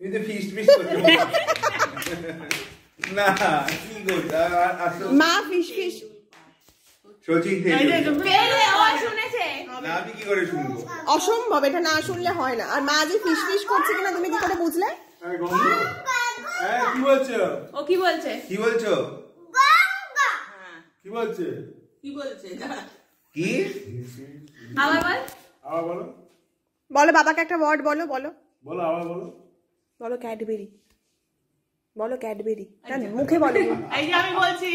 তুমি তো ফিস্ট করছো না কি করছো মা ফিশ সচিন আমি কি করে শুনবো? অসম্ভব, এটা না শুনলে হয় না। আর মা যে ফিশ করছে কিনা তুমি কি করে বুঝলে? কি বলছো? ও কি বলছে? কি বলছো? কি বলছে? কি বলছে? কি আবার বল। আবার বলো। বলো বাবাকে একটা ওয়ার্ড বলো। বলো আবার বলো। বলো ক্যাডবেরি। বলো ক্যাডবেরি। জানো মুখে বলো। এই যে আমি বলছি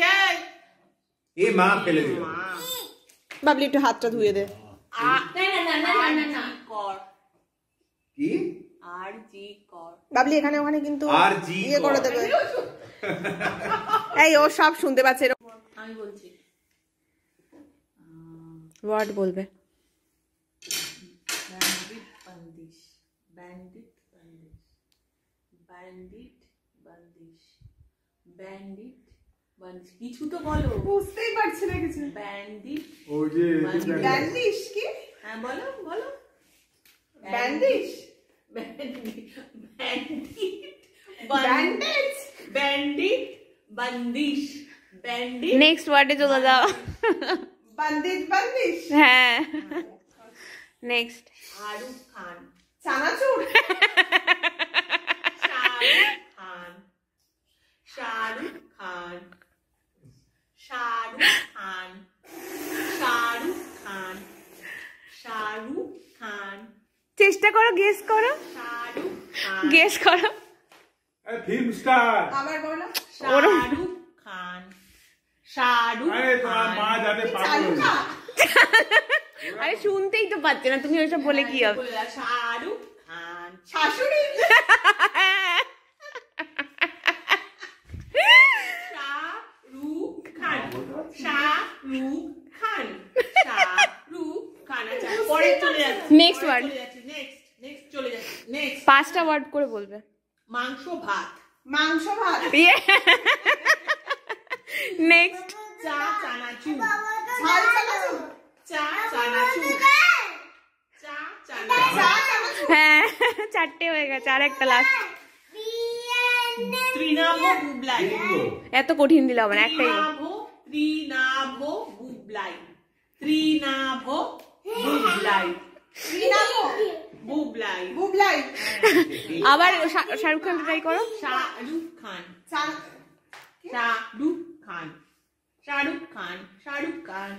এ মা ফেলে দিল। বাবলি একটু হাতটা ধুয়ে দে। না কর। কি? আর জি কর। বাবলি এখানে ওখানে কিন্তু RG ইয়ে করে দেবে। এই ও সব শুনতে পাচ্ছে। আমি বলছি ওয়ার্ড বলবে। ব্যান্ডিট বান্দিশ, ব্যান্ডিট বান্দিশ, ব্যান্ডিট বান্দিশ, ব্যান্ডিট বান্দিশ। কিছু তো বলো। বুঝতেই পারছি না কিছু। ব্যান্ডিট ওই যে ব্যান্ডিশ কি? হ্যাঁ বলো বলো। ব্যান্ডিশ ব্যান্ডিট ব্যান্ডেজ ব্যান্ডিট বান্দিশ, ব্যান্ডিট। নেক্সট ওয়ার্ডে চলে যাও। বান্দিশ হ্যাঁ নেক্সট। শাহরুখ খান, চানাচুর শাহরুখ খান, শাহরুখ খান, শাহরুখ খান, শাহরুখ খান, শাহরুখ খান, চেষ্টা করো, গেস করো, শাহরুখ খান, গেস করো। Film star. আবার বলো। শাহরুখ খান, শাহরুখ আরে তোমার মা খান। যাতে পাগল হয়ে চালুকা আরে শুনতেই তো পাচ্ছে না, তুমি ওইসব বলে কি হবে? শাহরুখ খান, শাশুড়ি শাহরুখ খান, শাহরুখ খান, শাহরুখ খান। আচ্ছা পরে চলে যাচ্ছে। Next word. নেক্সট চলে যাচ্ছে। নেক্সট 5টা ওয়ার্ড করে বলবে। মাংস ভাত, মাংস ভাত নেক্সট। চা চানাচুর, ঝাল চানাচুর চা চানাচুর, চা চানাচুর, হ্যাঁ 4টে হয়ে গেছে, আর একটা লাস্ট। তৃণাভ বুবলাই, এত কঠিন দিলে হবে না, একটাই বল। তৃণাভ বুবলাই, তৃণাভ বুবলাই, বুবলাই, বুবলাই আবার শাহরুখ খান ট্রাই করো। শাহরুখ খান, শাহরুখ খান, শাহরুখ খান, শাহরুখ খান, শাহরুখ খান।